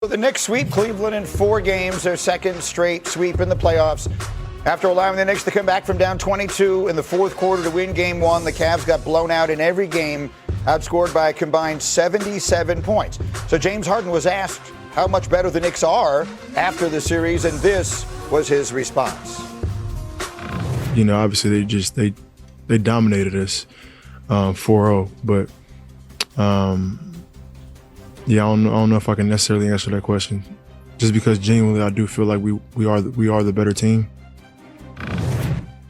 The Knicks sweep Cleveland in 4 games, their second straight sweep in the playoffs. After allowing the Knicks to come back from down 22 in the fourth quarter to win Game 1, the Cavs got blown out in every game, outscored by a combined 77 points. So James Harden was asked how much better the Knicks are after the series, and this was his response. You know, obviously they dominated us 4-0, but yeah, I don't know if I can necessarily answer that question. Just because genuinely I do feel like we are the better team. All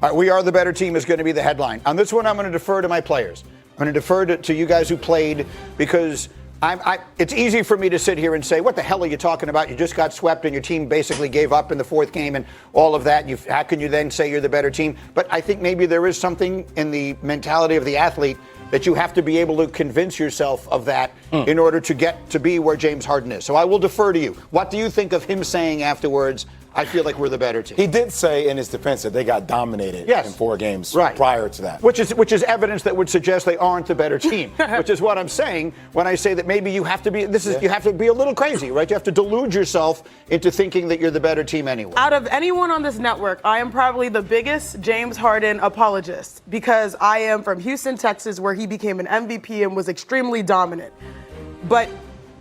right, we are the better team is going to be the headline. On this one, I'm going to defer to my players. I'm going to defer to you guys who played, because it's easy for me to sit here and say, what the hell are you talking about? You just got swept and your team basically gave up in the fourth game and all of that. How can you then say you're the better team? But I think maybe there is something in the mentality of the athlete that you have to be able to convince yourself of that in order to get to be where James Harden is. So I will defer to you. What do you think of him saying afterwards, I feel like we're the better team? He did say in his defense that they got dominated in 4 games prior to that. Which is evidence that would suggest they aren't the better team, which is what I'm saying when I say that maybe you have to be, you have to be a little crazy, right? You have to delude yourself into thinking that you're the better team anyway. Out of anyone on this network, I am probably the biggest James Harden apologist, because I am from Houston, Texas, where he became an MVP and was extremely dominant. But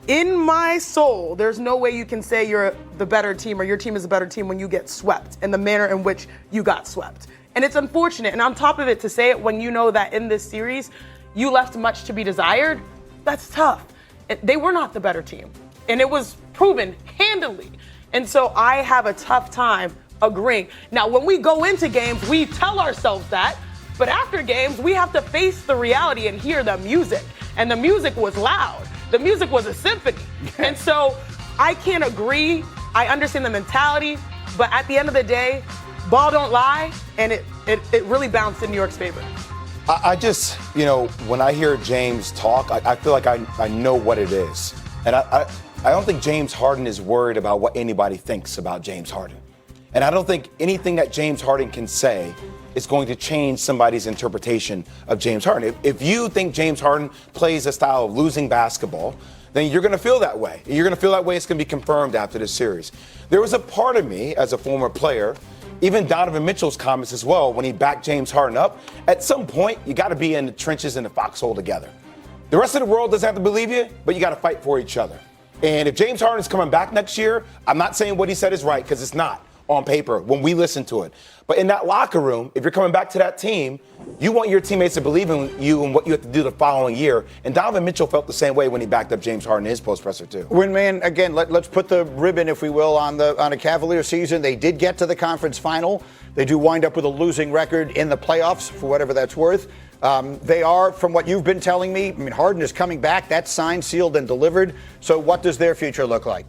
in my soul, there's no way you can say you're the better team or your team is a better team when you get swept in the manner in which you got swept. And it's unfortunate. And on top of it, to say it when you know that in this series, you left much to be desired, that's tough. They were not the better team. And it was proven handily. And so I have a tough time agreeing. Now, when we go into games, we tell ourselves that. But after games, we have to face the reality and hear the music. And the music was loud. The music was a symphony. And so I can't agree. I understand the mentality, but at the end of the day, ball don't lie, and it really bounced in New York's favor. I just, when I hear James talk, I feel like I know what it is. And I don't think James Harden is worried about what anybody thinks about James Harden. And I don't think anything that James Harden can say is going to change somebody's interpretation of James Harden. If you think James Harden plays a style of losing basketball, then you're going to feel that way. You're going to feel that way. It's going to be confirmed after this series. There was a part of me as a former player, even Donovan Mitchell's comments as well, when he backed James Harden up, at some point, you got to be in the trenches in the foxhole together. The rest of the world doesn't have to believe you, but you got to fight for each other. And if James Harden is coming back next year, I'm not saying what he said is right, because it's not on paper when we listen to it. But in that locker room, if you're coming back to that team, you want your teammates to believe in you and what you have to do the following year. And Donovan Mitchell felt the same way when he backed up James Harden in his post presser too. Windman, again, let's put the ribbon, if we will, on a Cavalier season. They did get to the conference final. They do wind up with a losing record in the playoffs, for whatever that's worth. They are, from what you've been telling me, Harden is coming back. That's signed, sealed, and delivered. So what does their future look like?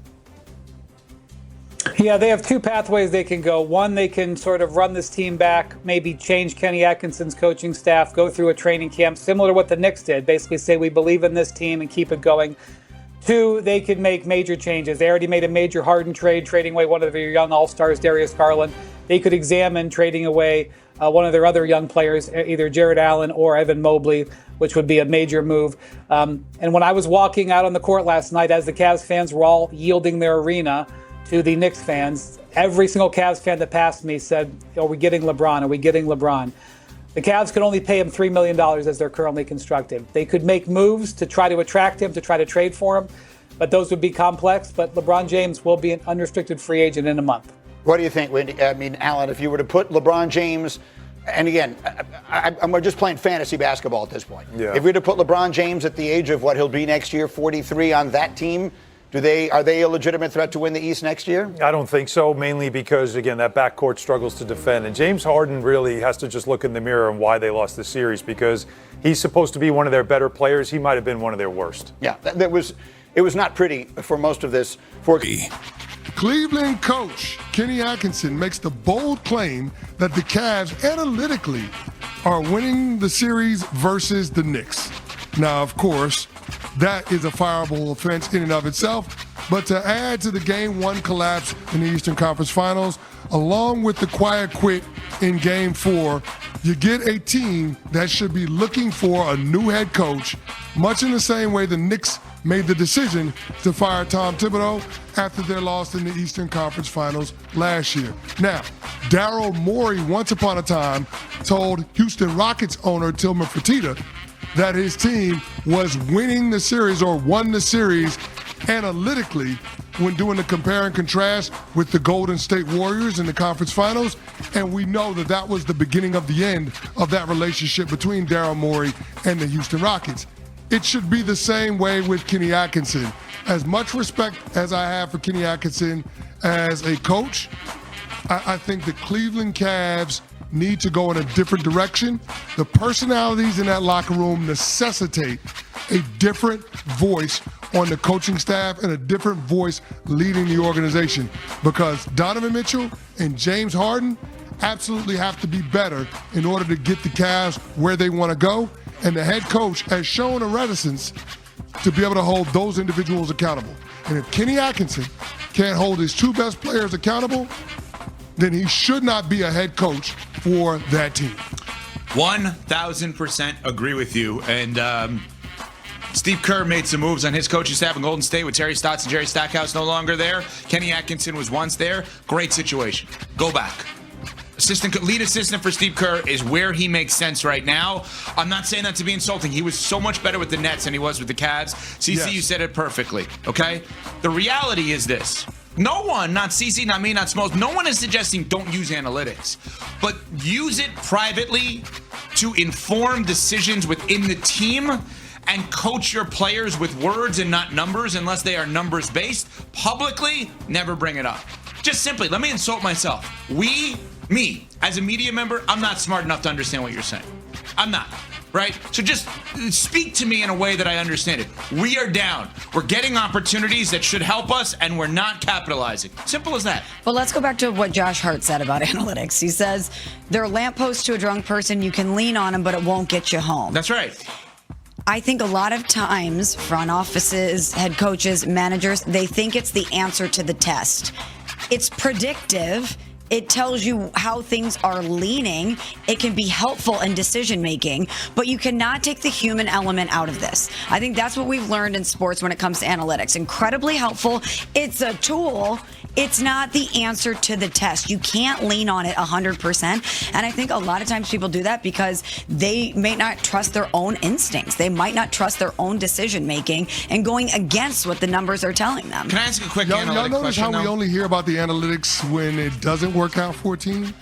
Yeah, they have 2 pathways they can go. One, they can sort of run this team back, maybe change Kenny Atkinson's coaching staff, go through a training camp, similar to what the Knicks did, basically say we believe in this team and keep it going. 2, they could make major changes. They already made a major Harden trade, trading away one of their young all-stars, Darius Garland. They could examine trading away one of their other young players, either Jared Allen or Evan Mobley, which would be a major move. And when I was walking out on the court last night, as the Cavs fans were all yielding their arena to the Knicks fans, every single Cavs fan that passed me said, are we getting LeBron? Are we getting LeBron? The Cavs could only pay him $3 million as they're currently constructed. They could make moves to try to attract him, to try to trade for him, but those would be complex. But LeBron James will be an unrestricted free agent in a month. What do you think, Wendy? I mean, Alan, if you were to put LeBron James, and again, I'm just playing fantasy basketball at this point. Yeah. If we were to put LeBron James at the age of what he'll be next year, 43, on that team, are they a legitimate threat to win the East next year? I don't think so, mainly because, again, that backcourt struggles to defend. And James Harden really has to just look in the mirror and why they lost the series, because he's supposed to be one of their better players. He might have been one of their worst. Yeah, it was not pretty for most of this. Cleveland coach Kenny Atkinson makes the bold claim that the Cavs analytically are winning the series versus the Knicks. Now, of course, that is a fireable offense in and of itself. But to add to the Game 1 collapse in the Eastern Conference Finals, along with the quiet quit in Game 4, you get a team that should be looking for a new head coach, much in the same way the Knicks made the decision to fire Tom Thibodeau after their loss in the Eastern Conference Finals last year. Now, Daryl Morey, once upon a time, told Houston Rockets owner Tillman Fertitta that his team was winning the series or won the series analytically when doing the compare and contrast with the Golden State Warriors in the conference finals. And we know that that was the beginning of the end of that relationship between Daryl Morey and the Houston Rockets. It should be the same way with Kenny Atkinson. As much respect as I have for Kenny Atkinson as a coach, I think the Cleveland Cavs need to go in a different direction. The personalities in that locker room necessitate a different voice on the coaching staff and a different voice leading the organization, because Donovan Mitchell and James Harden absolutely have to be better in order to get the Cavs where they want to go. And the head coach has shown a reticence to be able to hold those individuals accountable. And if Kenny Atkinson can't hold his two best players accountable, then he should not be a head coach for that team. 1,000% agree with you. And Steve Kerr made some moves on his coaching staff in Golden State with Terry Stotts and Jerry Stackhouse no longer there. Kenny Atkinson was once there. Great situation. Go back. Lead assistant for Steve Kerr is where he makes sense right now. I'm not saying that to be insulting. He was so much better with the Nets than he was with the Cavs. CC, yes. You said it perfectly, okay? The reality is this. No one, not CC, not me, not Smalls, no one is suggesting don't use analytics, but use it privately to inform decisions within the team and coach your players with words and not numbers unless they are numbers based. Publicly, never bring it up. Just simply, let me insult myself. Me, as a media member, I'm not smart enough to understand what you're saying. I'm not, right? So just speak to me in a way that I understand it. We are down. We're getting opportunities that should help us, and we're not capitalizing. Simple as that. Well, let's go back to what Josh Hart said about analytics. He says, they're a lamppost to a drunk person. You can lean on them, but it won't get you home. That's right. I think a lot of times front offices, head coaches, managers, they think it's the answer to the test. It's predictive. It tells you how things are leaning. It can be helpful in decision making, but you cannot take the human element out of this. I think that's what we've learned in sports when it comes to analytics. Incredibly helpful. It's a tool. It's not the answer to the test. You can't lean on it 100%. And I think a lot of times people do that because they may not trust their own instincts. They might not trust their own decision making and going against what the numbers are telling them. Can I ask a quick y'all analytic notice question, how we only hear about the analytics when it doesn't work out for a team?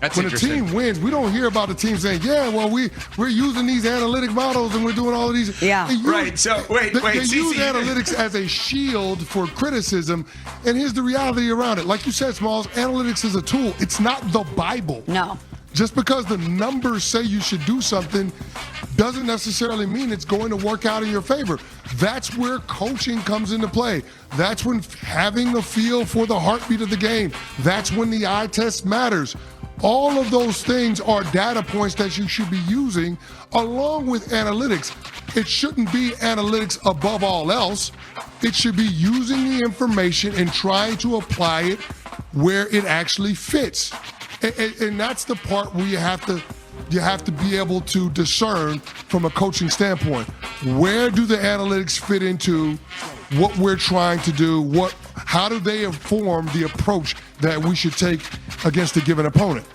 That's when a interesting. team wins, we don't hear about the team saying, yeah, well, we're using these analytic models and we're doing all of these. Yeah. Right. So, wait. They use analytics as a shield for criticism. And here's the reality around it. Like you said, Smalls, analytics is a tool. It's not the Bible. No. Just because the numbers say you should do something doesn't necessarily mean it's going to work out in your favor. That's where coaching comes into play. That's when having a feel for the heartbeat of the game. That's when the eye test matters. All of those things are data points that you should be using along with analytics. It shouldn't be analytics above all else. It should be using the information and trying to apply it where it actually fits. And that's the part where you have to be able to discern from a coaching standpoint. Where do the analytics fit into what we're trying to do? How do they inform the approach that we should take against a given opponent?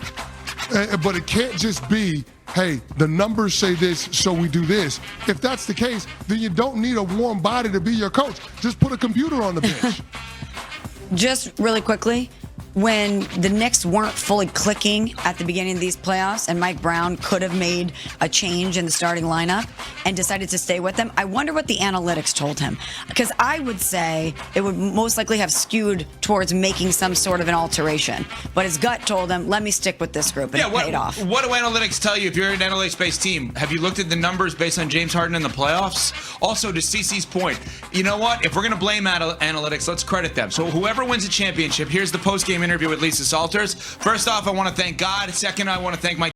But it can't just be, hey, the numbers say this, so we do this. If that's the case, then you don't need a warm body to be your coach. Just put a computer on the bench. Just really quickly, when the Knicks weren't fully clicking at the beginning of these playoffs and Mike Brown could have made a change in the starting lineup and decided to stay with them, I wonder what the analytics told him. Because I would say it would most likely have skewed towards making some sort of an alteration. But his gut told him, let me stick with this group, and it paid off. What do analytics tell you if you're an analytics-based team? Have you looked at the numbers based on James Harden in the playoffs? Also, to CC's point, you know what? If we're going to blame analytics, let's credit them. So whoever wins a championship, here's the post-game interview with Lisa Salters. First off, I want to thank God. Second, I want to thank my